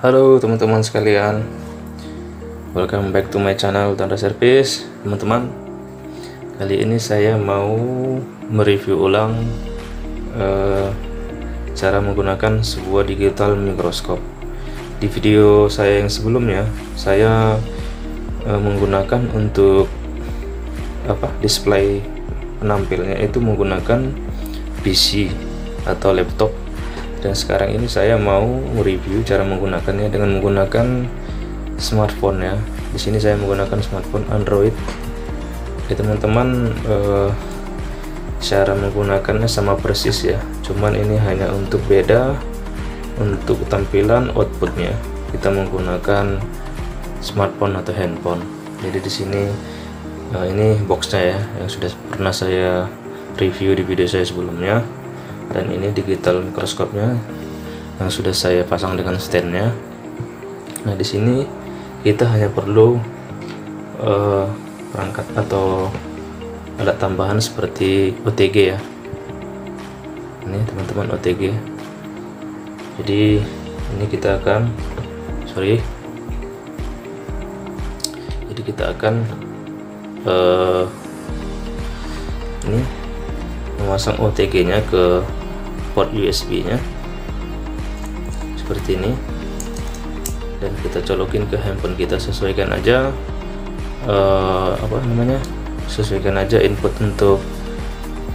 Halo teman-teman sekalian, welcome back to my channel Tanda Service. Teman-teman, kali ini saya mau mereview ulang cara menggunakan sebuah digital mikroskop. Di video saya yang sebelumnya, saya menggunakan untuk display penampilnya itu menggunakan PC atau laptop. Dan sekarang ini saya mau review cara menggunakannya dengan menggunakan smartphone ya. Di sini saya menggunakan smartphone Android. Oke teman-teman, cara menggunakannya sama persis ya. Cuman ini hanya untuk beda untuk tampilan outputnya. Kita menggunakan smartphone atau handphone. Jadi di sini ini boxnya ya, yang sudah pernah saya review di video saya sebelumnya. Dan ini digital mikroskopnya yang sudah saya pasang dengan standnya. Nah di sini kita hanya perlu perangkat atau alat tambahan seperti OTG ya. Ini teman-teman OTG. Jadi ini kita akan ini memasang OTG nya ke port USB nya seperti ini, dan kita colokin ke handphone kita. Sesuaikan aja sesuaikan aja input untuk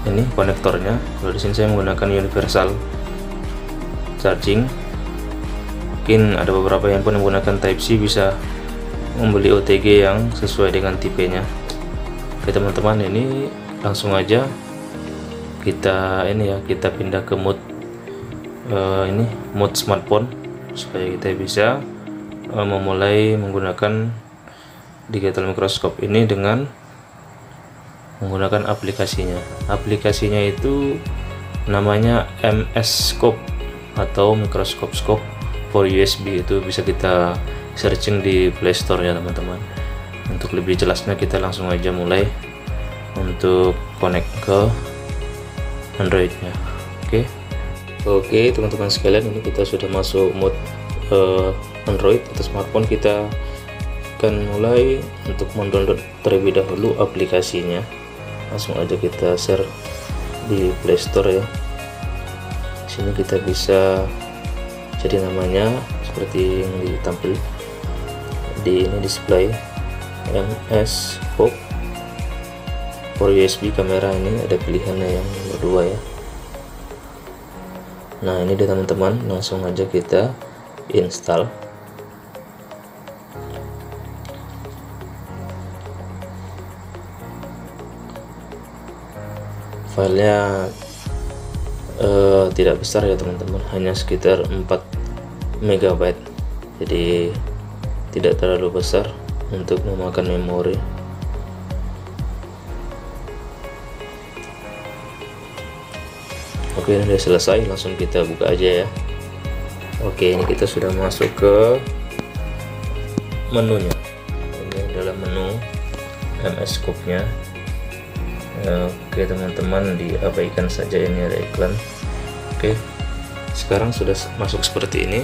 ini konektornya. Kalau di sini saya menggunakan universal charging. Mungkin ada beberapa handphone yang menggunakan Type C, bisa membeli OTG yang sesuai dengan tipenya. Oke teman-teman, ini langsung aja kita pindah ke mode mode smartphone supaya kita bisa memulai menggunakan digital mikroskop ini dengan menggunakan aplikasinya. Aplikasinya itu namanya MS Scope atau Microscope Scope for USB. Itu bisa kita searching di Play Store ya teman-teman. Untuk lebih jelasnya kita langsung aja mulai untuk connect ke Android-nya. Oke teman-teman sekalian, ini kita sudah masuk mode Android atau smartphone. Kita akan mulai untuk mendownload terlebih dahulu aplikasinya. Langsung aja kita share di Play Store ya. Sini kita bisa jadi namanya seperti yang ditampil di ini display MS Scope for USB kamera. Ini ada pilihannya yang berdua ya. Nah ini dia teman-teman, langsung aja kita install. Filenya tidak besar ya teman-teman, hanya sekitar 4 MB, jadi tidak terlalu besar untuk memakan memori. Oke, ini sudah selesai, langsung kita buka aja ya. Oke, ini kita sudah masuk ke menunya. Ini adalah menu MS Scope nya. Oke teman-teman, diabaikan saja, ini ada iklan. Oke, sekarang sudah masuk seperti ini.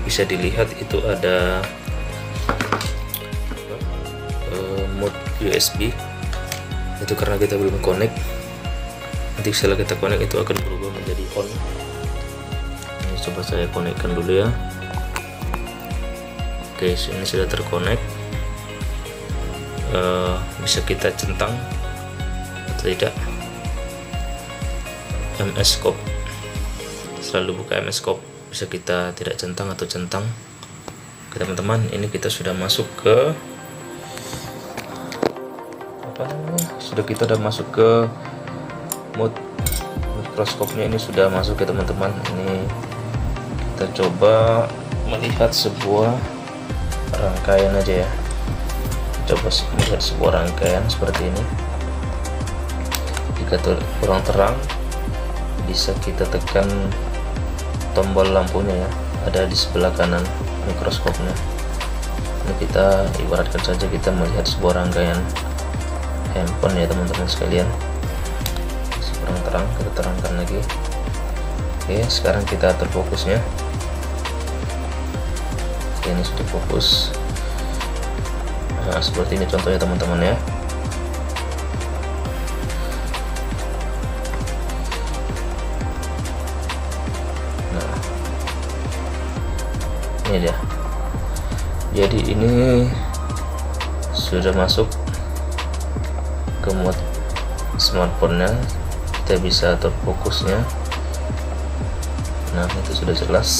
Bisa dilihat itu ada mode USB. Itu karena kita belum connect. Nanti setelah kita connect itu akan berubah menjadi on. Ini coba saya konekkan dulu ya. Oke, ini sudah terkonek. Bisa kita centang atau tidak. MS Scope, selalu buka MS Scope, bisa kita tidak centang atau centang. Oke teman-teman, ini kita sudah masuk ke kita sudah masuk ke mode mikroskopnya. Ini sudah masuk ya teman-teman. Ini kita coba melihat sebuah rangkaian aja ya. Coba melihat sebuah rangkaian seperti ini. Jika kurang terang, bisa kita tekan tombol lampunya ya, ada di sebelah kanan mikroskopnya. Ini kita ibaratkan saja kita melihat sebuah rangkaian handphone ya teman-teman sekalian. Kurang terang, kita terangkan lagi. Oke, sekarang kita atur fokusnya. Oke, ini sudah fokus. Nah, seperti ini contohnya teman-teman ya. Nah, ini dia. Jadi ini sudah masuk ke mode smartphone-nya, kita bisa atur fokusnya. Nah, itu sudah jelas.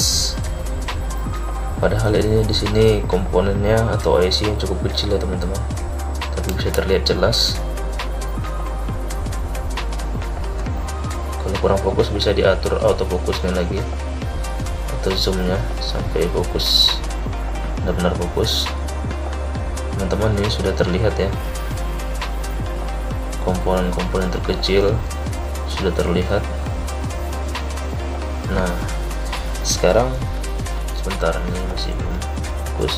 Padahal ini di sini komponennya atau IC yang cukup kecil ya teman-teman, tapi bisa terlihat jelas. Kalau kurang fokus bisa diatur autofokusnya lagi atau zoomnya sampai fokus benar-benar fokus. Teman-teman, ini sudah terlihat ya, komponen-komponen terkecil sudah terlihat. Nah, sekarang sebentar, ini masih belum fokus.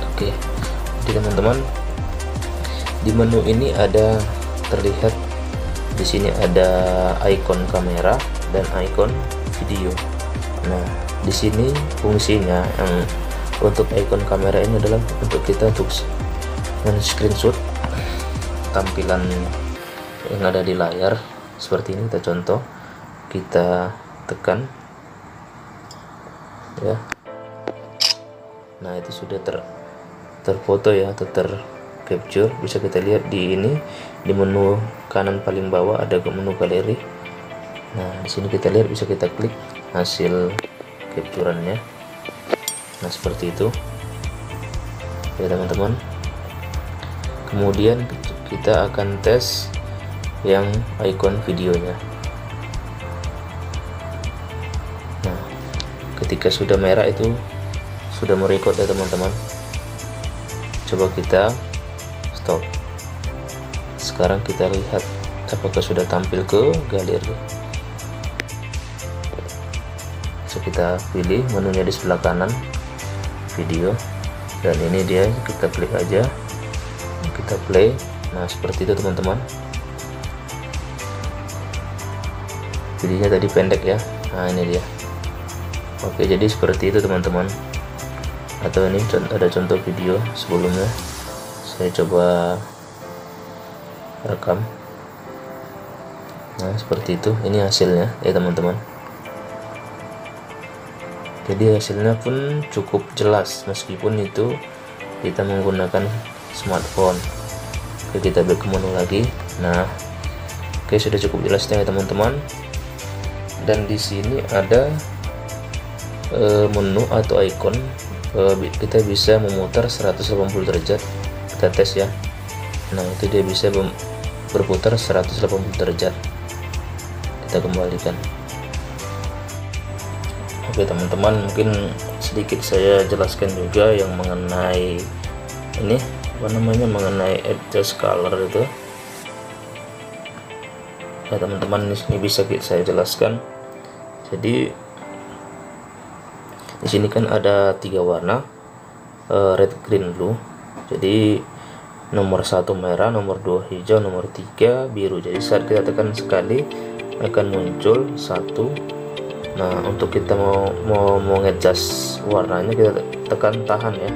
Oke, jadi teman-teman, di menu ini ada terlihat di sini ada ikon kamera dan ikon video. Nah, di sini fungsinya yang untuk ikon kamera ini adalah untuk kita men-screenshot tampilan yang ada di layar seperti ini. Kita contoh, kita tekan ya. Nah, itu sudah terfoto ya, atau tercapture. Bisa kita lihat di ini, di menu kanan paling bawah ada ke menu galeri. Nah, di sini kita lihat, bisa kita klik hasil capturannya. Nah, seperti itu ya teman-teman. Kemudian kita akan tes yang ikon videonya. Nah, ketika sudah merah itu sudah merecord ya teman-teman. Coba kita stop. Sekarang kita lihat apakah sudah tampil ke galeri. So, kita pilih menunya di sebelah kanan, video, dan ini dia, kita klik aja, kita play. Nah, seperti itu teman-teman. Videonya tadi pendek ya. Nah, ini dia. Oke, jadi seperti itu teman-teman. Atau ini ada contoh video sebelumnya, saya coba rekam. Nah, seperti itu, ini hasilnya ya teman-teman. Jadi hasilnya pun cukup jelas meskipun itu kita menggunakan smartphone. Oke, kita balik ke menu lagi. Nah, oke, sudah cukup jelas ya teman-teman. Dan di sini ada menu atau ikon, kita bisa memutar 180 derajat. Kita tes ya. Nah, itu dia bisa berputar 180 derajat. Kita kembalikan. Oke teman-teman, mungkin sedikit saya jelaskan juga yang mengenai ini mengenai adjust color itu ya teman-teman. Ini bisa saya jelaskan. Jadi di sini kan ada 3 warna, red, green, blue. Jadi nomor 1 merah, nomor 2 hijau, nomor 3 biru. Jadi saat kita tekan sekali akan muncul 1. Nah, untuk kita mau nge-adjust warnanya, kita tekan tahan ya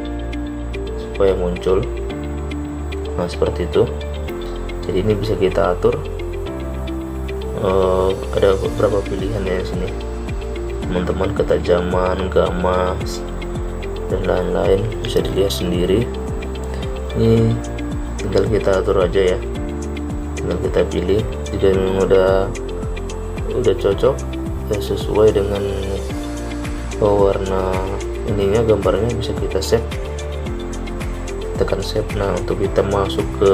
supaya muncul. Nah, seperti itu. Jadi ini bisa kita atur. Ada beberapa pilihan ya di sini teman-teman, ketajaman, gamma, dan lain-lain, bisa dilihat sendiri. Ini tinggal kita atur aja ya, tinggal kita pilih. Jika memang udah cocok ya, sesuai dengan warna ininya, gambarnya, bisa kita save, tekan save. Nah, untuk kita masuk ke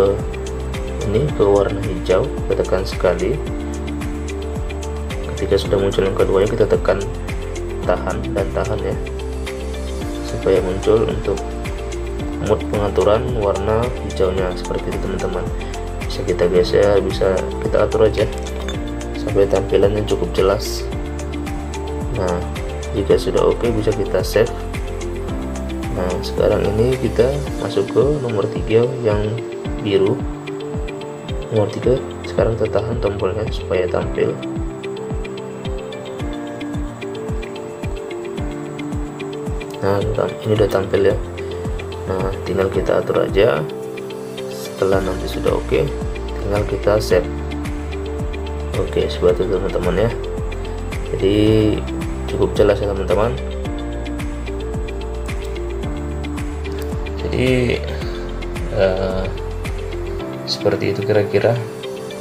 ini, ke warna hijau, kita tekan sekali. Ketika sudah muncul yang keduanya, kita tekan tahan dan tahan ya, supaya muncul untuk mode pengaturan warna hijaunya. Seperti itu teman-teman. Bisa kita geser, bisa kita atur aja sampai tampilannya cukup jelas. Nah, jika sudah oke, bisa kita save. Nah, sekarang ini kita masuk ke nomor 3 yang biru. Nomor 3, sekarang kita tahan tombolnya supaya tampil. Nah, ini udah tampil ya. Nah, tinggal kita atur aja. Setelah nanti sudah oke, tinggal kita save. Oke, seperti itu teman-teman ya. Jadi cukup jelas ya teman-teman. Jadi seperti itu kira-kira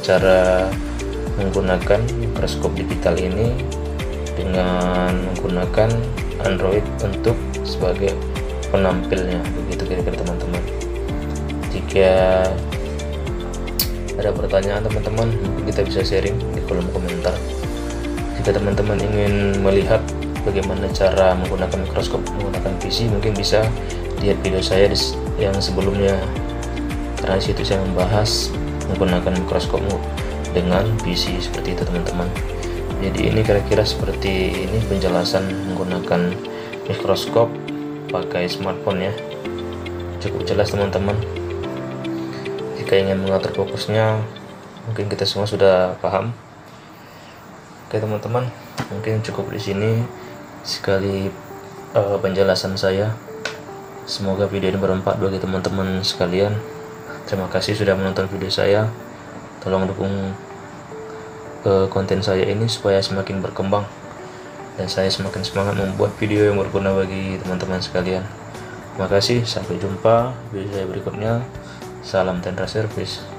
cara menggunakan mikroskop digital ini dengan menggunakan Android untuk sebagai penampilnya. Begitu kira-kira teman-teman. Jika ada pertanyaan teman-teman, mungkin kita bisa sharing di kolom komentar. Jika teman-teman ingin melihat bagaimana cara menggunakan mikroskop menggunakan PC, mungkin bisa lihat video saya yang sebelumnya, karena situ saya membahas menggunakan mikroskop dengan PC seperti itu teman-teman. Jadi ini kira-kira seperti ini penjelasan menggunakan mikroskop pakai smartphone ya. Cukup jelas teman-teman. Jika ingin mengatur fokusnya, mungkin kita semua sudah paham. Oke teman-teman, mungkin cukup di sini sekali penjelasan saya. Semoga video ini bermanfaat bagi teman-teman sekalian. Terima kasih sudah menonton video saya. Tolong dukung konten saya ini supaya semakin berkembang dan saya semakin semangat membuat video yang berguna bagi teman-teman sekalian. Terima kasih, sampai jumpa video saya berikutnya. Salam Tendra Service.